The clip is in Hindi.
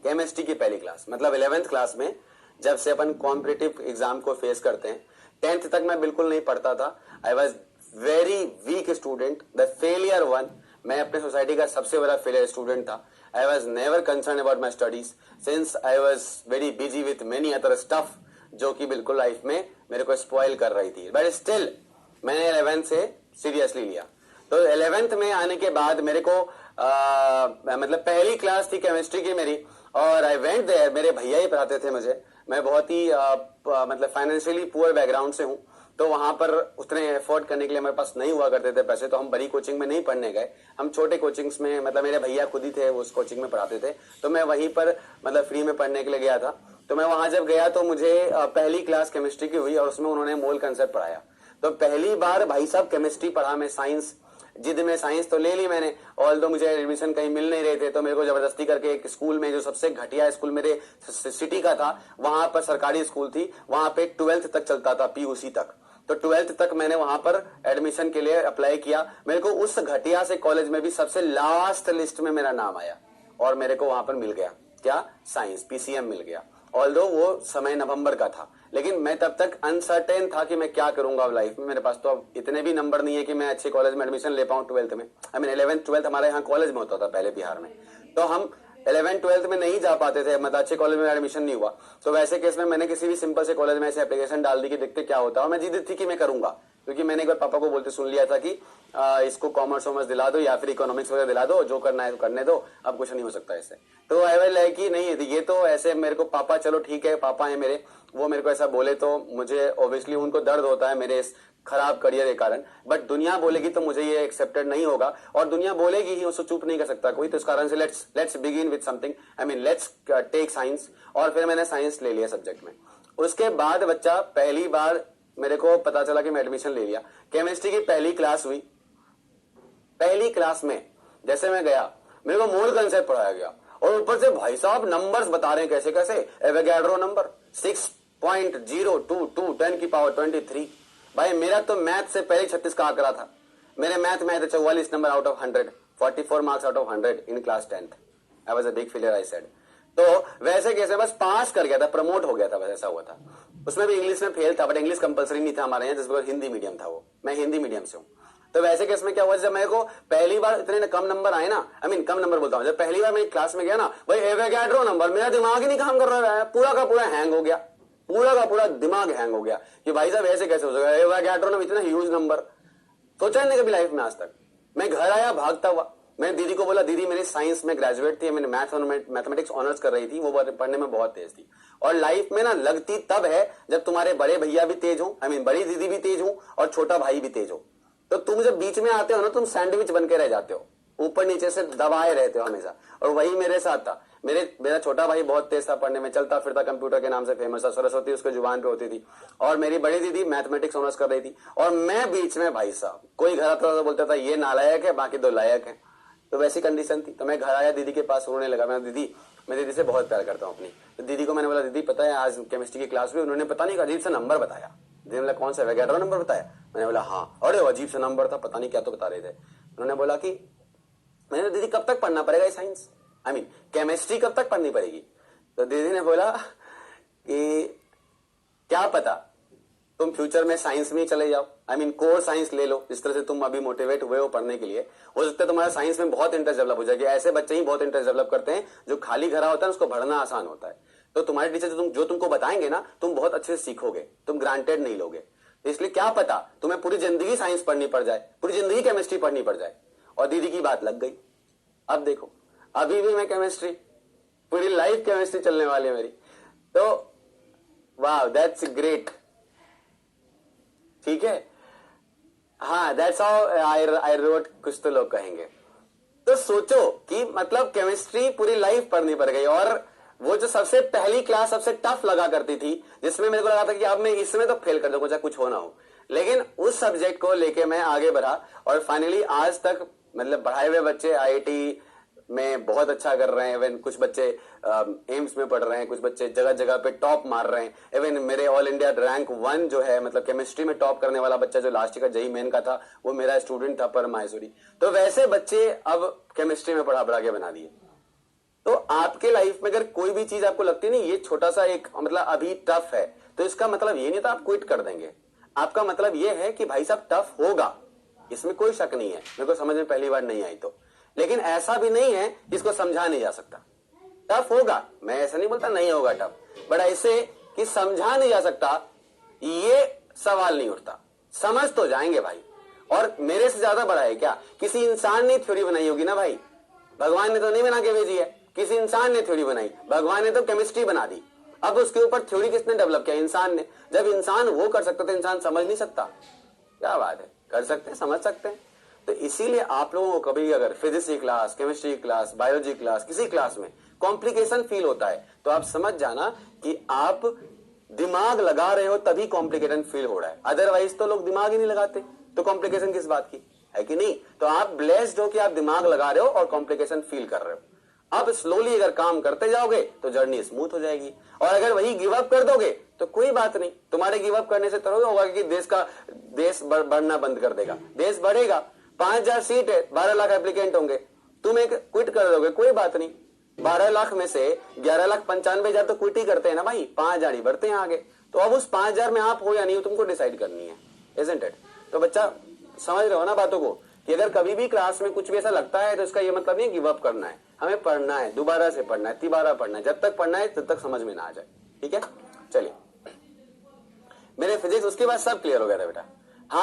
केमिस्ट्री की पहली क्लास, मतलब 11th क्लास में जब से अपन कॉम्पिटिटिव एग्जाम को फेस करते हैं। 10th तक मैं बिल्कुल नहीं पढ़ता था। I was very weak student, the failure one. मैं अपने सोसाइटी का सबसे बड़ा फेलियर स्टूडेंट था। I was never concern about my studies since I was very busy with many other stuff जो कि बिल्कुल लाइफ में मेरे को स्पॉइल कर रही थी। बट स्टिल मैंने 11th से सीरियसली लिया। तो 11th में आने के बाद मेरे को मतलब पहली क्लास थी केमिस्ट्री की मेरी, और आई वेंट देयर। मेरे भैया ही पढ़ाते थे मुझे। मैं बहुत ही मतलब फाइनेंशियली पुअर बैकग्राउंड से हूं, तो वहां पर उतने एफोर्ड करने के लिए हमारे पास नहीं हुआ करते थे पैसे, तो हम बड़ी कोचिंग में नहीं पढ़ने गए। हम छोटे कोचिंग्स में, मतलब मेरे भैया खुद ही थे उस कोचिंग में पढ़ाते थे, तो मैं वहीं पर मतलब फ्री में पढ़ने के लिए गया था। तो मैं वहां जब गया तो मुझे पहली क्लास केमिस्ट्री की हुई और उसमें उन्होंने मोल कंसेप्ट पढ़ाया। तो पहली बार भाई साहब केमिस्ट्री पढ़ा मैं। साइंस, जिद में साइंस तो ले ली मैंने, ऑल दो मुझे एडमिशन कहीं मिल नहीं रहे थे, तो मेरे को जबरदस्ती करके एक स्कूल में, जो सबसे घटिया स्कूल मेरे सिटी का था, वहां पर सरकारी स्कूल थी, वहां पे 12th तक चलता था, पीयूसी तक। तो 12th तक मैंने वहां पर एडमिशन के लिए अप्लाई किया। मेरे को उस घटिया से कॉलेज में भी सबसे लास्ट लिस्ट में मेरा नाम आया और मेरे को वहां पर मिल गया क्या, साइंस, पीसीएम मिल गया। ऑल्दो वो समय नवंबर का था, लेकिन मैं तब तक अनसर्टेन था कि मैं क्या करूंगा अब लाइफ में। मेरे पास तो अब इतने भी नंबर नहीं है कि मैं अच्छे कॉलेज में एडमिशन ले पाऊं 12th में। आई मीन 11th 12th हमारे यहाँ कॉलेज में होता था पहले बिहार में, तो हम 11th 12th में नहीं जा पाते थे, मतलब अच्छे कॉलेज में एडमिशन नहीं हुआ। तो वैसे केस में मैंने किसी भी सिंपल से कॉलेज में ऐसे एप्लीकेशन डाल दी कि देखते क्या होता है, और मैं जिद थी कि मैं करूंगा, क्योंकि मैंने एक बार पापा को बोलते सुन लिया था कि इसको कॉमर्स वॉमर्स दिला दो या फिर इकोनॉमिक्स वगैरह दिला दो, जो करना है तो करने दो, अब कुछ नहीं हो सकता इससे। तो आई वाज लाइक कि नहीं, ये तो ऐसे मेरे को पापा, चलो ठीक है पापा है मेरे, वो मेरे को ऐसा बोले तो मुझे ऑब्वियसली उनको दर्द होता है मेरे इस खराब करियर के कारण, बट दुनिया बोलेगी तो मुझे ये एक्सेप्टेड नहीं होगा, और दुनिया बोलेगी ही, उसको चुप नहीं कर सकता कोई। तो इस कारण से let's begin with something, I mean let's take science. और फिर मैंने साइंस ले लिया सब्जेक्ट में। उसके बाद बच्चा पहली बार मेरे को पता चला कि मैं एडमिशन ले लिया। केमिस्ट्री की पहली क्लास हुई। पहली क्लास में जैसे मैं गया, मेरे को मोल कंसेप्ट पढ़ाया गया, और ऊपर से भाई साहब नंबर्स बता रहे हैं कैसे कैसे, एवोगाड्रो नंबर 6.022 10 की पावर 23। भाई मेरा तो मैथ से पहले 36 का आंकड़ा था। मेरे मैथ में 44 number out of 100, 44 marks out of 100 in class 10th। I was a big failure, I said. तो वैसे कैसे बस पास कर गया था, प्रमोट हो गया था, वैसा हुआ था। उसमें भी इंग्लिश में फेल था, बट इंग्लिश कंपलसरी नहीं था हमारे यहाँ, जिसमें हिंदी मीडियम था वो, मैं हिंदी मीडियम से हूँ। तो वैसे केस में क्या हुआ, जब मेरे को पहली बार इतने कम नंबर आए ना, आई मीन कम नंबर बोलता हूँ, जब पहली बार मैं क्लास में गया ना, भाई एवोगाड्रो नंबर, मेरा दिमाग ही नहीं काम कर रहा है, पूरा का पूरा हैंग हो गया, पूरा का पूरा दिमाग हैंग हो गया कि भाई साहब ऐसे कैसे हो सकता है, एवोगाड्रो नंबर, इतना ह्यूज नंबर, सोचा नहीं कभी लाइफ में आज तक। मैं घर आया भागता हुआ, मैंने दीदी को बोला, दीदी मेरी साइंस में ग्रेजुएट थी, मैंने मैथमेटिक्स ऑनर्स कर रही थी, वो पढ़ने में बहुत तेज थी। और लाइफ में ना लगती तब है जब तुम्हारे बड़े भैया भी तेज हो, आई मीन बड़ी दीदी भी तेज हो और छोटा भाई भी तेज हो। तो तुम जब बीच में आते हो ना, तुम सैंडविच बन के रह जाते हो, ऊपर नीचे से दबाए रहते हो हमेशा। और वही मेरे साथ था। मेरा छोटा भाई बहुत तेज था पढ़ने में, चलता फिरता कंप्यूटर के नाम से फेमस था, सरस्वती उसके जुबान पे होती थी। और मेरी बड़ी दीदी मैथमेटिक्स ऑनर्स कर रही थी, और मैं बीच में, भाई साहब कोई घर आता था बोलता था ये नालायक है, बाकी दो लायक है। तो वैसी कंडीशन थी। तो मैं घर आया, दीदी के पास रोने लगा। मैं दीदी से बहुत प्यार करता हूँ अपनी। तो दीदी को मैंने बोला, दीदी पता है आज केमिस्ट्री की क्लास हुई, उन्होंने पता नहीं अजीब सा नंबर बताया। दीदी ने बोला कौन सा, एवोगाड्रो नंबर बताया? मैंने बोला हाँ। अरे अजीब सा नंबर था, पता नहीं क्या तो बता रहे थे। उन्होंने बोला कि, मैंने दीदी कब तक पढ़ना पड़ेगा साइंस, आई मीन केमिस्ट्री कब तक पढ़नी पड़ेगी? तो दीदी ने बोला कि क्या पता तुम फ्यूचर में साइंस में ही चले जाओ, आई मीन कोर साइंस ले लो, जिस तरह से तुम अभी मोटिवेट हुए हो पढ़ने के लिए, हो सकता है तुम्हारा साइंस में बहुत इंटरेस्ट डेवलप हो जाएगा। ऐसे बच्चे ही बहुत इंटरेस्ट डेवलप करते हैं, जो खाली घरा होता है उसको भरना आसान होता है। तो तुम्हारे टीचर जो तुमको बताएंगे ना, तुम बहुत अच्छे से सीखोगे, तुम ग्रांटेड नहीं लोगे। तो इसलिए क्या पता तुम्हें पूरी जिंदगी साइंस पढ़नी पड़ जाए, पूरी जिंदगी केमिस्ट्री पढ़नी पड़ जाए। और दीदी की बात लग गई। अब देखो, अभी भी मैं केमिस्ट्री, पूरी लाइफ केमिस्ट्री चलने वाली है मेरी। तो वाह, दैट्स ग्रेट। ठीक है, हाँ, दैट्स हाउ आई रोट, कुछ तो लोग कहेंगे। तो सोचो कि मतलब केमिस्ट्री पूरी लाइफ पढ़नी पड़ गई। और वो जो सबसे पहली क्लास सबसे टफ लगा करती थी, जिसमें मेरे को लगा था कि अब मैं इसमें तो फेल कर दूंगा चाहे कुछ हो ना हो, लेकिन उस सब्जेक्ट को लेके मैं आगे बढ़ा और फाइनली आज तक मतलब बढ़ाए हुए बच्चे आईआईटी में बहुत अच्छा कर रहे हैं। इवन कुछ बच्चे एम्स में पढ़ रहे हैं, कुछ बच्चे जगह जगह पे टॉप मार रहे हैं। इवन मेरे ऑल इंडिया रैंक 1 जो है, मतलब केमिस्ट्री में टॉप करने वाला बच्चा जो लास्ट का जेईई मेन का था, वो मेरा स्टूडेंट था, परम माहेश्वरी। तो वैसे बच्चे अब केमिस्ट्री में पढ़ा के बना दिए। तो आपके लाइफ में अगर कोई भी चीज आपको लगती है नहीं ये छोटा सा एक मतलब अभी टफ है, तो इसका मतलब ये नहीं था आप क्विट कर देंगे। आपका मतलब ये है कि भाई साहब टफ होगा, इसमें कोई शक नहीं है, मेरे को समझ में पहली बार नहीं आई तो। लेकिन ऐसा भी नहीं है इसको समझा नहीं जा सकता। टफ होगा, मैं ऐसा नहीं बोलता नहीं होगा टफ, बट ऐसे कि समझा नहीं जा सकता ये सवाल नहीं उठता। समझ तो जाएंगे भाई। और मेरे से ज्यादा बड़ा है क्या, किसी इंसान ने थ्योरी बनाई होगी ना भाई, भगवान ने तो नहीं बना के भेजी है, किसी इंसान ने थ्योरी बनाई। भगवान ने तो केमिस्ट्री बना दी, अब उसके ऊपर थ्योरी किसने डेवलप किया, इंसान ने। जब इंसान वो कर सकता तो इंसान समझ नहीं सकता? क्या बात है, कर सकते हैं, समझ सकते हैं। तो इसीलिए आप लोगों को कभी अगर फिजिक्स की class, chemistry class, biology class, किसी क्लास में कॉम्प्लिकेशन फील होता है तो आप समझ जाना कि आप दिमाग लगा रहे हो तभी कॉम्प्लिकेशन फील हो रहा है, अदरवाइज तो लोग दिमाग ही नहीं लगाते, तो कॉम्प्लिकेशन किस बात की है कि नहीं। तो आप ब्लेस्ड हो कि आप दिमाग लगा रहे हो और कॉम्प्लिकेशन फील कर रहे हो। अब स्लोली अगर काम करते जाओगे तो जर्नी स्मूथ हो जाएगी, और अगर वही गिव अप कर दोगे तो कोई बात नहीं, तुम्हारे गिव अप करने से तो होगा कि देश बढ़ना बंद कर देगा। देश बढ़ेगा, 5000 सीट है, 12 लाख एप्लीकेंट होंगे, तुम एक क्विट कर दोगे, कोई बात नहीं। 12 लाख में से 11,95,000 तो क्विट ही करते हैं ना भाई, 5,000 ही बढ़ते हैं आगे। तो अब उस 5,000 में आप हो या नहीं हो तुमको डिसाइड करनी है, इजंट इट। तो बच्चा समझ रहे हो ना बातों को, कि अगर कभी भी क्लास में कुछ भी ऐसा लगता है तो इसका ये मतलब नहीं गिव अप करना है, हमें पढ़ना है, दोबारा से पढ़ना है, तिबारा पढ़ना है, जब तक पढ़ना है तब तक समझ में ना आ जाए। ठीक है, चलिए। मेरे फिजिक्स उसके बाद सब क्लियर हो गया था बेटा।